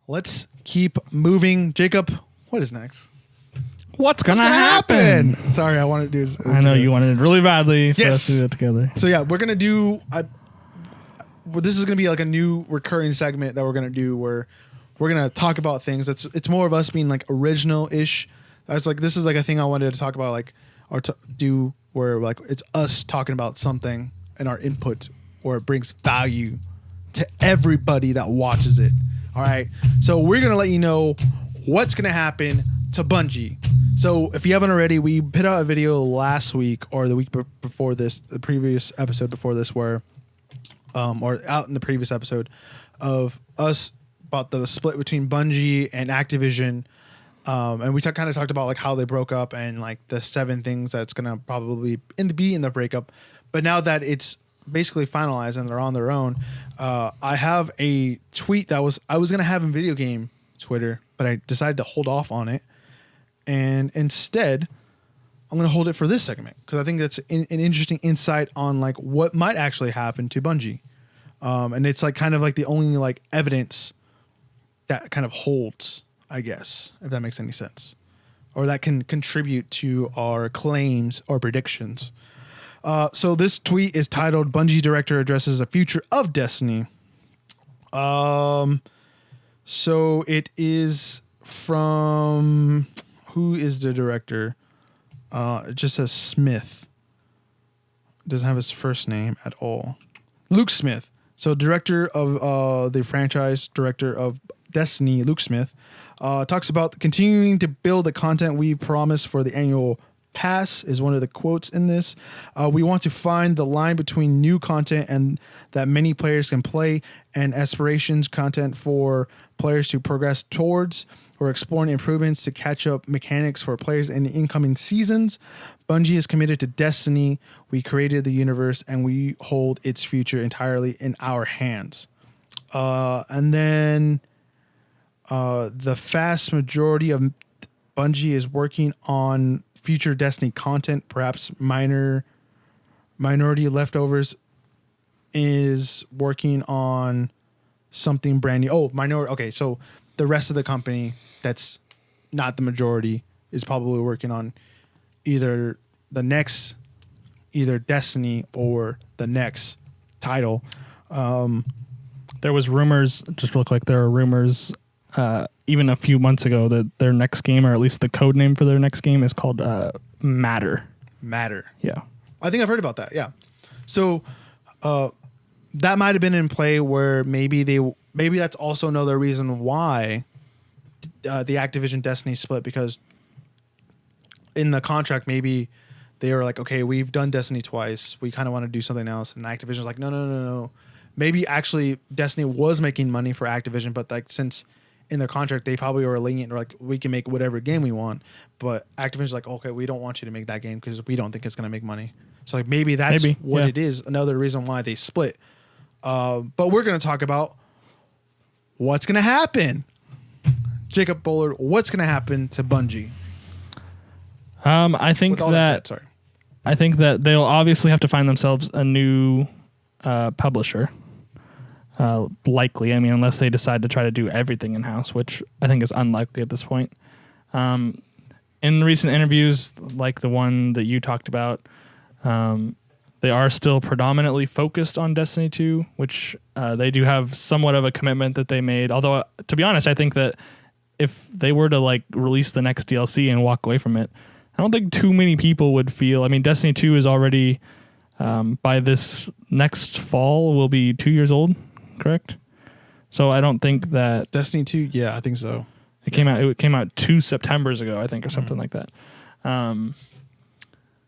let's keep moving. Jacob, what is next? What's gonna happen? Sorry, I wanted to do this. I know you wanted it really badly for us to do it together. So yeah, we're gonna do. This is gonna be like a new recurring segment that we're gonna do where we're gonna talk about things. It's more of us being like original-ish. I was like, this is like a thing I wanted to talk about, like or to do where like it's us talking about something and our input, where it brings value to everybody that watches it. All right, so we're gonna let you know what's gonna happen to Bungie. So if you haven't already, we put out a video last week or the week before this, the previous episode before this, where, or out in the previous episode of us about the split between Bungie and Activision. And we kind of talked about like how they broke up and like the 7 things that's going to probably be in the breakup. But now that it's basically finalized and they're on their own, I have a tweet that I was going to have in video game Twitter, but I decided to hold off on it. And instead, I'm going to hold it for this segment because I think that's an interesting insight on like what might actually happen to Bungie. And it's like kind of like the only like evidence that kind of holds, I guess, if that makes any sense, or that can contribute to our claims or predictions. So this tweet is titled "Bungie Director Addresses the Future of Destiny." So it is from... Who is the director? It just says Smith. It doesn't have his first name at all. Luke Smith. So director of the franchise, director of Destiny, Luke Smith, talks about continuing to build the content we promised for the annual pass is one of the quotes in this. We want to find the line between new content and that many players can play and aspirations content for players to progress towards. We're exploring improvements to catch up mechanics for players in the incoming seasons. Bungie is committed to Destiny. We created the universe and we hold its future entirely in our hands. And then the vast majority of Bungie is working on future Destiny content, perhaps minority leftovers is working on something brand new. Oh, minority. Okay, so the rest of the company that's not the majority is probably working on either Destiny or the next title. There was rumors, just real quick, there were rumors even a few months ago that their next game, or at least the code name for their next game, is called Matter. Matter. Yeah. I think I've heard about that, yeah. So that might have been in play where maybe that's also another reason why the Activision Destiny split, because in the contract maybe they were like, okay, we've done Destiny twice, we kind of want to do something else, and Activision's like, no. Maybe actually Destiny was making money for Activision, but like since in their contract they probably were lenient, or like we can make whatever game we want, but Activision's like, okay, we don't want you to make that game because we don't think it's going to make money. So like maybe that's what it is, another reason why they split. But we're going to talk about what's going to happen. Jacob Bullard, what's going to happen to Bungie? I think that they'll obviously have to find themselves a new publisher. Likely, I mean, unless they decide to try to do everything in-house, which I think is unlikely at this point. In recent interviews, like the one that you talked about, they are still predominantly focused on Destiny 2, which they do have somewhat of a commitment that they made. Although, to be honest, I think that if they were to like release the next DLC and walk away from it, I don't think too many people would feel... I mean, Destiny 2 is already, by this next fall, will be 2 years old, correct? So I don't think that... Destiny 2, yeah, I think so. It came out 2 Septembers ago, I think, or something like that.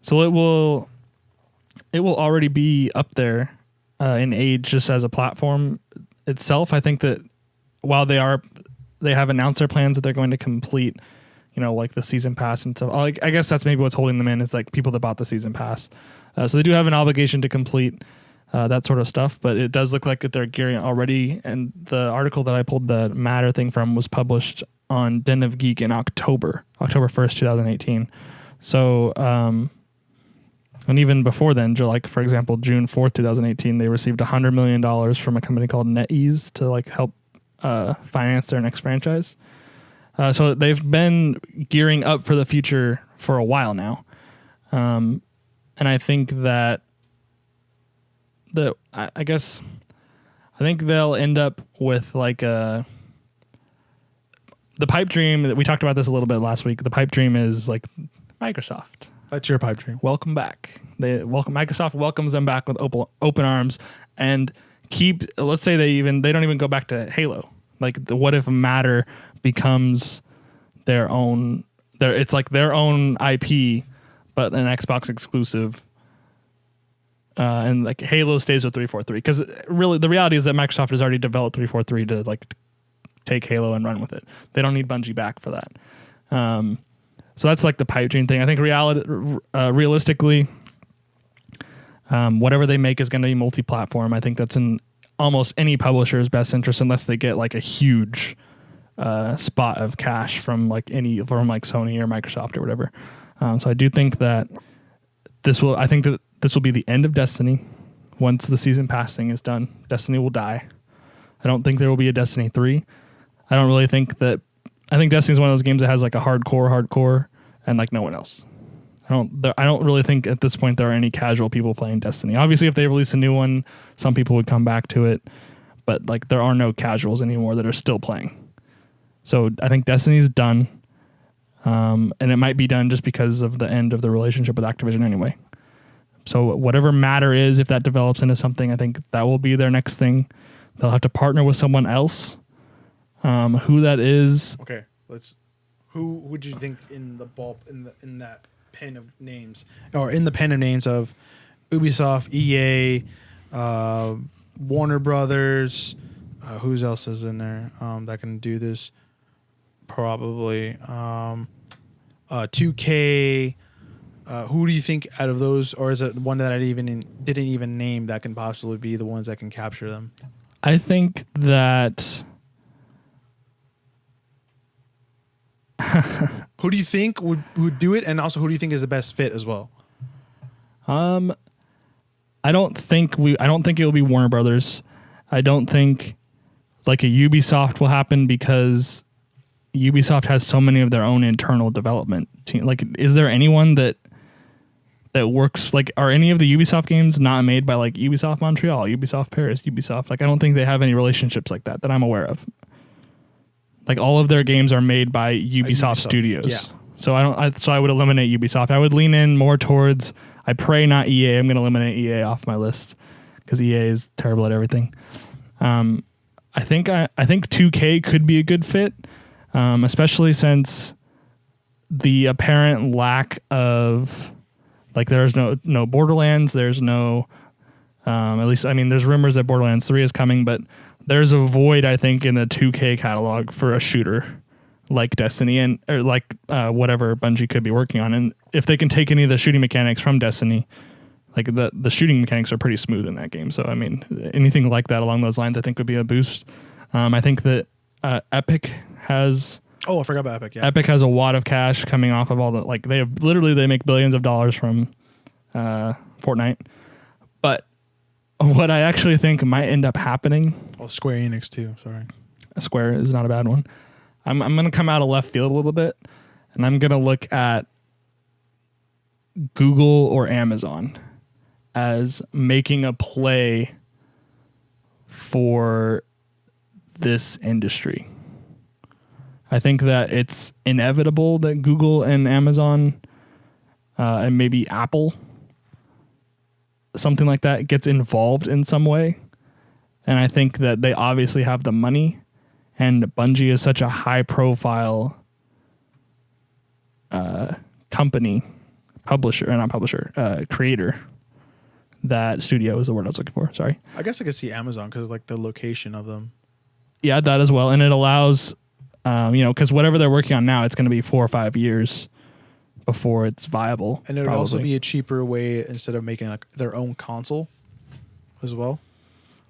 So it will already be up there in age just as a platform itself. I think that while they have announced their plans that they're going to complete, like the season pass and stuff. I guess that's maybe what's holding them in, is like people that bought the season pass. So they do have an obligation to complete that sort of stuff, but it does look like that they're gearing already. And the article that I pulled the Matter thing from was published on Den of Geek in October 1st, 2018. So, and even before then, like for example, June 4th, 2018, they received $100 million from a company called NetEase to like help finance their next franchise. So they've been gearing up for the future for a while now. And I think that I think they'll end up with like the pipe dream that we talked about this a little bit last week. The pipe dream is like Microsoft. That's your pipe dream. Welcome back. Microsoft welcomes them back with open arms and let's say they don't even go back to Halo. Like what if Matter becomes their own, it's like their own IP, but an Xbox exclusive. And like Halo stays with 343 because really the reality is that Microsoft has already developed 343 to like take Halo and run with it. They don't need Bungie back for that. So that's like the pipe dream thing. I think realistically, whatever they make is going to be multi-platform. I think that's in almost any publisher's best interest unless they get like a huge spot of cash from like Sony or Microsoft or whatever. So I do think that this will be the end of Destiny. Once the season pass thing is done, Destiny will die. I don't think there will be a Destiny 3. I don't really think that. I think Destiny is one of those games that has like a hardcore, and like no one else. I don't really think at this point there are any casual people playing Destiny. Obviously, if they release a new one, some people would come back to it, but like there are no casuals anymore that are still playing. So I think Destiny's done, and it might be done just because of the end of the relationship with Activision anyway. So whatever Matter is, if that develops into something, I think that will be their next thing. They'll have to partner with someone else. Who that is? Okay, who would you think in that pen of names, or in the pen of names of Ubisoft, EA, Warner Brothers? Who else is in there that can do this? Probably 2K. Who do you think out of those, or is it one that I didn't even name that can possibly be the ones that can capture them? I think that. Who do you think would do it, and also who do you think is the best fit as well? I don't think it will be Warner Brothers. I don't think like a Ubisoft will happen because Ubisoft has so many of their own internal development team. Like, is there anyone that works, like, are any of the Ubisoft games not made by like Ubisoft Montreal, Ubisoft Paris, Ubisoft? Like, I don't think they have any relationships like that I'm aware of. Like all of their games are made by Ubisoft Studios. Yeah. So I would eliminate Ubisoft. I would lean in more towards, I pray not EA. I'm going to eliminate EA off my list because EA is terrible at everything. I think 2K could be a good fit, especially since the apparent lack of, like, there's no Borderlands. There's no, at least, I mean, there's rumors that Borderlands 3 is coming, but there's a void, I think, in the 2K catalog for a shooter like Destiny or like whatever Bungie could be working on. And if they can take any of the shooting mechanics from Destiny, like the shooting mechanics are pretty smooth in that game. So, I mean, anything like that along those lines, I think would be a boost. I think that Epic has... Oh, I forgot about Epic, yeah. Epic has a wad of cash coming off of all the... Like, they make billions of dollars from Fortnite. But what I actually think might end up happening... Oh, Square Enix too, sorry. Square is not a bad one. I'm going to come out of left field a little bit, and I'm going to look at Google or Amazon as making a play for this industry. I think that it's inevitable that Google and Amazon and maybe Apple, something like that, gets involved in some way. And I think that they obviously have the money, and Bungie is such a high-profile creator. That studio is the word I was looking for. Sorry. I guess I could see Amazon because like the location of them. Yeah, that as well, and it allows, because whatever they're working on now, it's going to be 4 or 5 years before it's viable. And it would also be a cheaper way instead of making like their own console as well.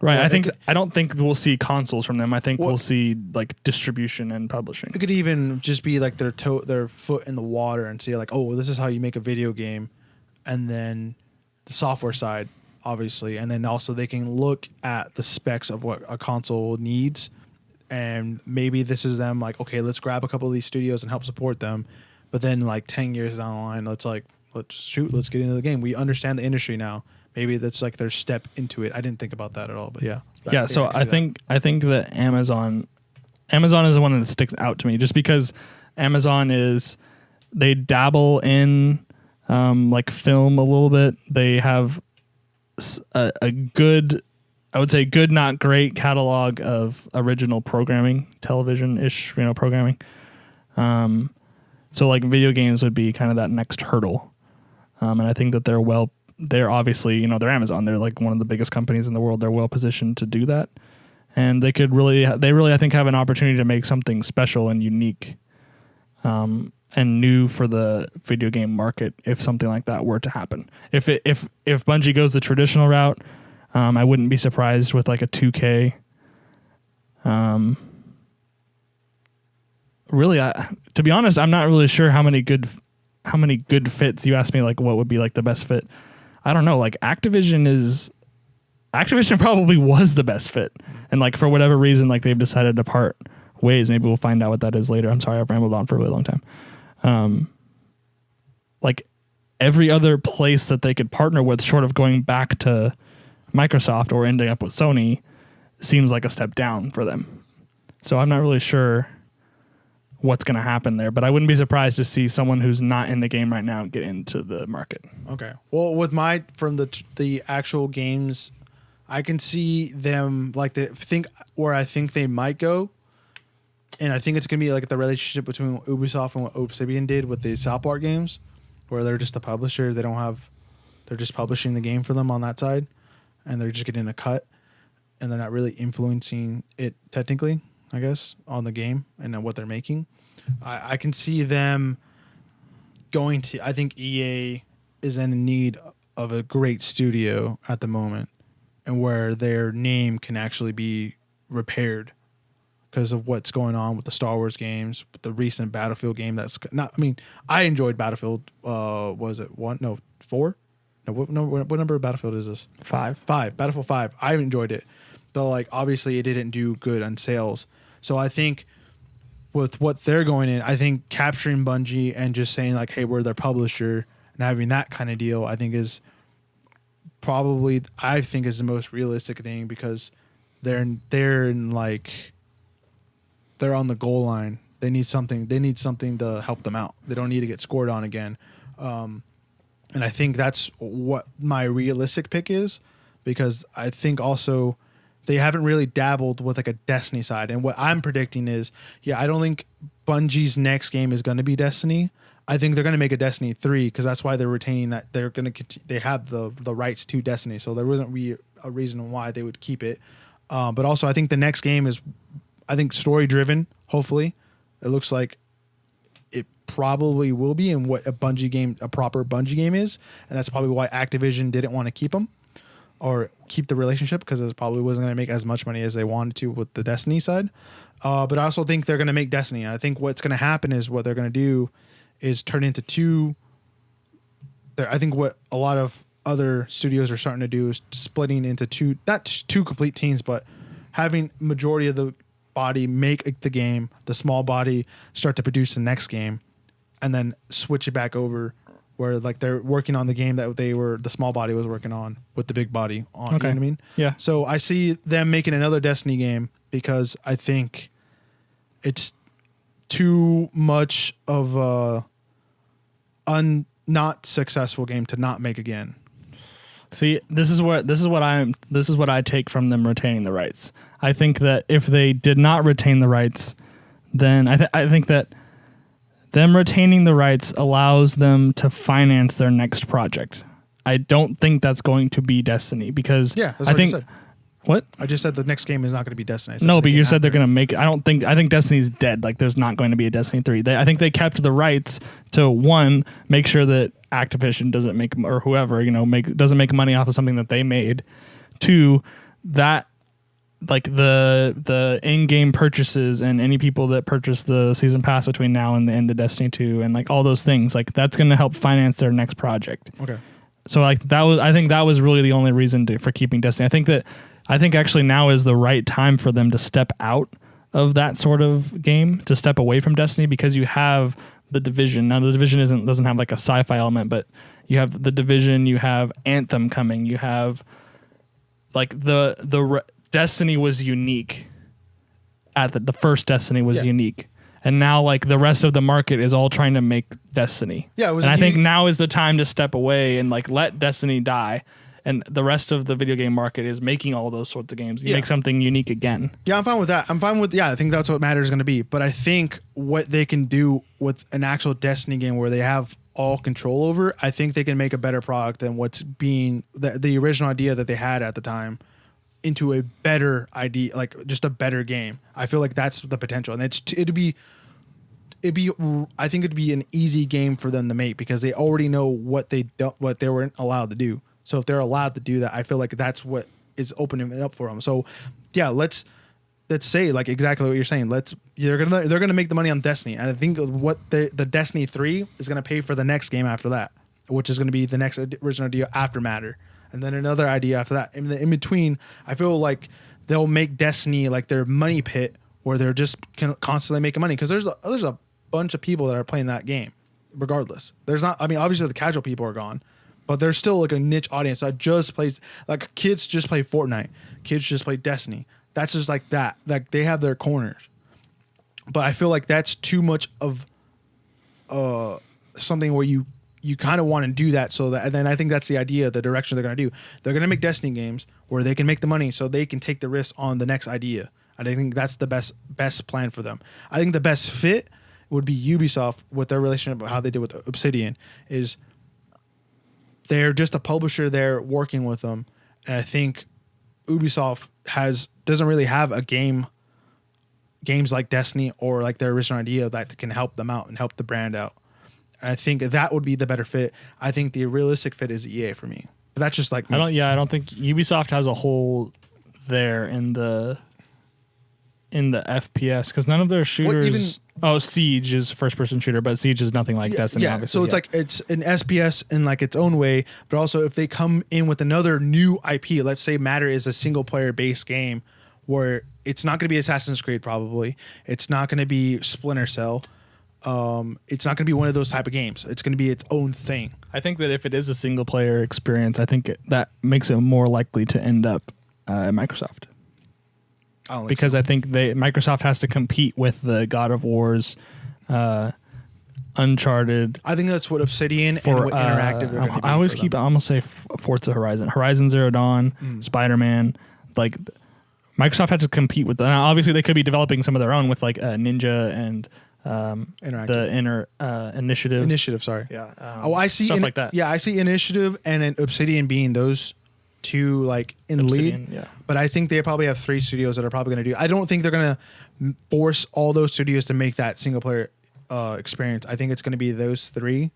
Right. I don't think we'll see consoles from them. I think we'll see like distribution and publishing. It could even just be like their foot in the water and see like, oh, this is how you make a video game, and then the software side, obviously, and then also they can look at the specs of what a console needs and maybe this is them like, okay, let's grab a couple of these studios and help support them, but then like 10 years down the line, let's get into the game. We understand the industry now. Maybe that's like their step into it. I didn't think about that at all, but yeah. Yeah, so I think that Amazon is the one that sticks out to me, just because Amazon they dabble in like film a little bit. They have a good, I would say good, not great catalog of original programming, television-ish, programming. So like video games would be kind of that next hurdle. And I think that they're obviously, they're Amazon. They're like one of the biggest companies in the world. They're well positioned to do that. And they really, I think, have an opportunity to make something special and unique and new for the video game market if something like that were to happen. If Bungie goes the traditional route, I wouldn't be surprised with like a 2K. Really, to be honest, I'm not really sure how many good fits. You asked me like what would be like the best fit. I don't know. Like Activision probably was the best fit, and like for whatever reason, like they've decided to part ways. Maybe we'll find out what that is later. I'm sorry, I've rambled on for a really long time. Like every other place that they could partner with, short of going back to Microsoft or ending up with Sony, seems like a step down for them. So I'm not really sure what's going to happen there, but I wouldn't be surprised to see someone who's not in the game right now get into the market. Okay. Well, with from the actual games, I can see them like where I think they might go, and I think it's going to be like the relationship between Ubisoft and what Obsidian did with the South Park games, where they're just a publisher. They're just publishing the game for them on that side, and they're just getting a cut, and they're not really influencing it technically, I guess, on the game and what they're making. I can see them going to, I think EA is in need of a great studio at the moment, and where their name can actually be repaired because of what's going on with the Star Wars games, with the recent Battlefield game. I enjoyed Battlefield. Was it 1? No, 4? No, what number of Battlefield is this? 5. Battlefield 5. I enjoyed it. But like obviously it didn't do good on sales. So I think with what they're going in, I think capturing Bungie and just saying like, hey, we're their publisher and having that kind of deal, I think is probably the most realistic thing, because they're on the goal line. They need something to help them out. They don't need to get scored on again. And I think that's what my realistic pick is, because I think also they haven't really dabbled with like a Destiny side. And what I'm predicting is, I don't think Bungie's next game is going to be Destiny. I think they're going to make a Destiny 3, because that's why they're retaining that. They're going to they have the rights to Destiny, so there wasn't a reason why they would keep it. But also, I think the next game is, story driven. Hopefully, it looks like it probably will be, and what a proper Bungie game is, and that's probably why Activision didn't want to keep them or keep the relationship, because it probably wasn't going to make as much money as they wanted to with the Destiny side. But I also think they're going to make Destiny. And I think what's going to happen is what they're going to do is turn into two. I think what a lot of other studios are starting to do is splitting into two, not two complete teams, but having majority of the body make the game, the small body start to produce the next game, and then switch it back over where like they're working on the game that the small body was working on with the big body on. Okay. You know what I mean? Yeah. So I see them making another Destiny game, because I think it's too much of a not successful game to not make again. See, this is what I take from them retaining the rights. I think that if they did not retain the rights, then I think that them retaining the rights allows them to finance their next project. I don't think that's going to be Destiny, because that's what I said. What? I just said the next game is not going to be Destiny. No, but you said they're going to make it. I think Destiny's dead. Like, there's not going to be a Destiny 3. I think they kept the rights to, one, make sure that Activision doesn't make, or whoever, doesn't make money off of something that they made. Two, that like the in-game purchases and any people that purchase the season pass between now and the end of Destiny 2 and like all those things, like that's going to help finance their next project. Okay. So like I think that was really the only reason for keeping Destiny. I think actually now is the right time for them to step out of that sort of game to step away from Destiny, because you have the Division. Now the Division doesn't have like a sci-fi element, but you have the Division, you have Anthem coming, you have like the Destiny was unique. At the first Destiny was unique. And now like the rest of the market is all trying to make Destiny. Yeah, I think now is the time to step away and like let Destiny die. And the rest of the video game market is making all those sorts of games. You make something unique again. Yeah, I'm fine with that. I think that's what matters going to be. But I think what they can do with an actual Destiny game where they have all control over, I think they can make a better product than what's being the original idea that they had at the time into a better idea, like just a better game. I feel like that's the potential. And I think it'd be an easy game for them to make because they already know what they weren't allowed to do. So if they're allowed to do that, I feel like that's what is opening it up for them. So yeah, let's say like exactly what you're saying. They're gonna make the money on Destiny, and I think what the Destiny 3 is gonna pay for the next game after that, which is gonna be the next original idea after Matter, and then another idea after that. In between, I feel like they'll make Destiny like their money pit where they're just constantly making money because there's a bunch of people that are playing that game, regardless. There's not. I mean, obviously the casual people are gone. But there's still like a niche audience that just plays, like kids just play Fortnite. Kids just play Destiny. That's just like that. Like they have their corners. But I feel like that's too much of something where you kind of want to do that. So that, and then I think that's the idea, the direction they're going to do. They're going to make Destiny games where they can make the money so they can take the risk on the next idea. And I think that's the best plan for them. I think the best fit would be Ubisoft with their relationship, how they did with Obsidian, is they're just a publisher there working with them. And I think Ubisoft doesn't really have a games like Destiny or like their original idea that can help them out and help the brand out. And I think that would be the better fit. I think the realistic fit is EA for me. But that's just like me. I don't think Ubisoft has a hole there in the FPS because none of their shooters. Siege is first-person shooter, but Siege is nothing like Destiny. Yeah, obviously. So it's like it's an SPS in like its own way, but also if they come in with another new IP, let's say Matter is a single-player based game where it's not going to be Assassin's Creed, probably. It's not going to be Splinter Cell. It's not going to be one of those type of games. It's going to be its own thing. I think that if it is a single-player experience, I think that makes it more likely to end up at Microsoft. Because I think Microsoft has to compete with the God of Wars, Uncharted. I think that's what Obsidian and what Interactive are going to be. I almost say Forza Horizon, Horizon Zero Dawn, Spider-Man. Like Microsoft had to compete with them. Now, obviously, they could be developing some of their own with like Ninja and the Initiative. Initiative, sorry. Yeah. I see stuff like that. Yeah, I see Initiative and then Obsidian being those two like in Obsidian, lead. yeah. But I think they probably have 3 studios that are probably going to do. I don't think they're going to force all those studios to make that single player experience. I think it's going to be those 3.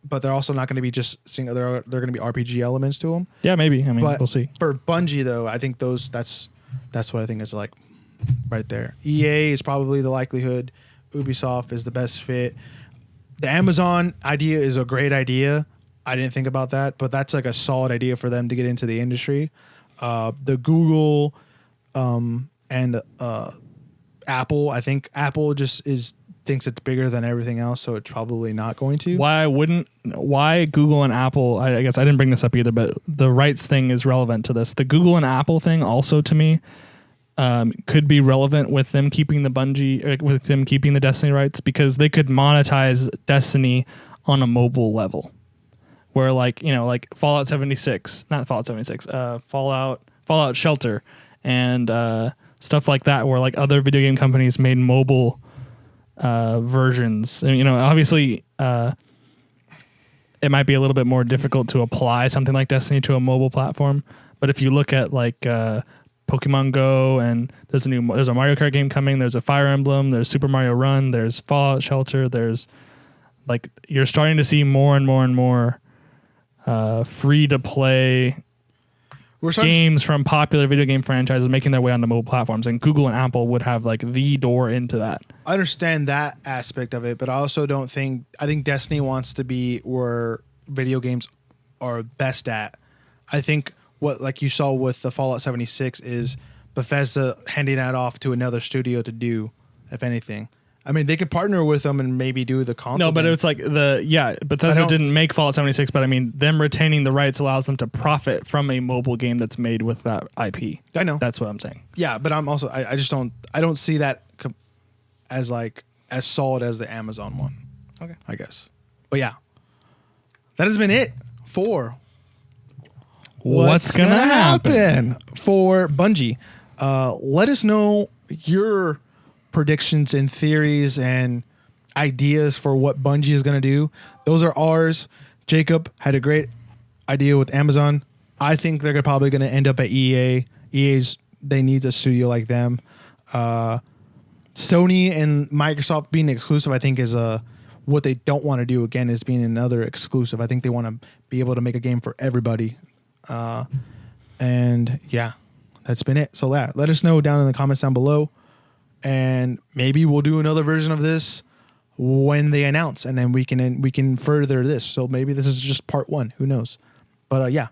But they're also not going to be just single. They're going to be RPG elements to them. Yeah, maybe. I mean, we'll see. For Bungie though, I think that's what I think is like right there. EA is probably the likelihood. Ubisoft is the best fit. The Amazon idea is a great idea. I didn't think about that, but that's like a solid idea for them to get into the industry. The Google and Apple, I think Apple just thinks it's bigger than everything else, so it's probably not going to. Why Google and Apple, I guess I didn't bring this up either, but the rights thing is relevant to this. The Google and Apple thing also to me could be relevant with them keeping the Bungie, with them keeping the Destiny rights, because they could monetize Destiny on a mobile level. Where like Fallout 76, not Fallout 76, Fallout Shelter, and stuff like that, where like other video game companies made mobile versions. And, obviously, it might be a little bit more difficult to apply something like Destiny to a mobile platform. But if you look at like Pokemon Go, and there's a Mario Kart game coming, there's a Fire Emblem, there's Super Mario Run, there's Fallout Shelter, there's like you're starting to see more and more and more free-to-play games from popular video game franchises making their way onto mobile platforms, and Google and Apple would have like the door into that. I understand that aspect of it, but I also don't think... I think Destiny wants to be where video games are best at. I think what like you saw with the Fallout 76 is Bethesda handing that off to another studio to do, if anything. I mean, they could partner with them and maybe do the console. No, but it's like Bethesda didn't make Fallout 76, but I mean, them retaining the rights allows them to profit from a mobile game that's made with that IP. I know. That's what I'm saying. Yeah, but I'm also, I just don't see that as like, as solid as the Amazon one. Okay. I guess. But yeah, that has been it for What's gonna happen for Bungie. Let us know your predictions and theories and ideas for what Bungie is going to do. Those are ours. Jacob had a great idea with Amazon. I think they're probably going to end up at EA. They need a studio like them. Sony and Microsoft being exclusive, I think, is what they don't want to do again, is being another exclusive. I think they want to be able to make a game for everybody. And yeah, that's been it. So let us know down in the comments down below. And maybe we'll do another version of this when they announce, and then we can further this. So maybe this is just part 1. Who knows? But yeah,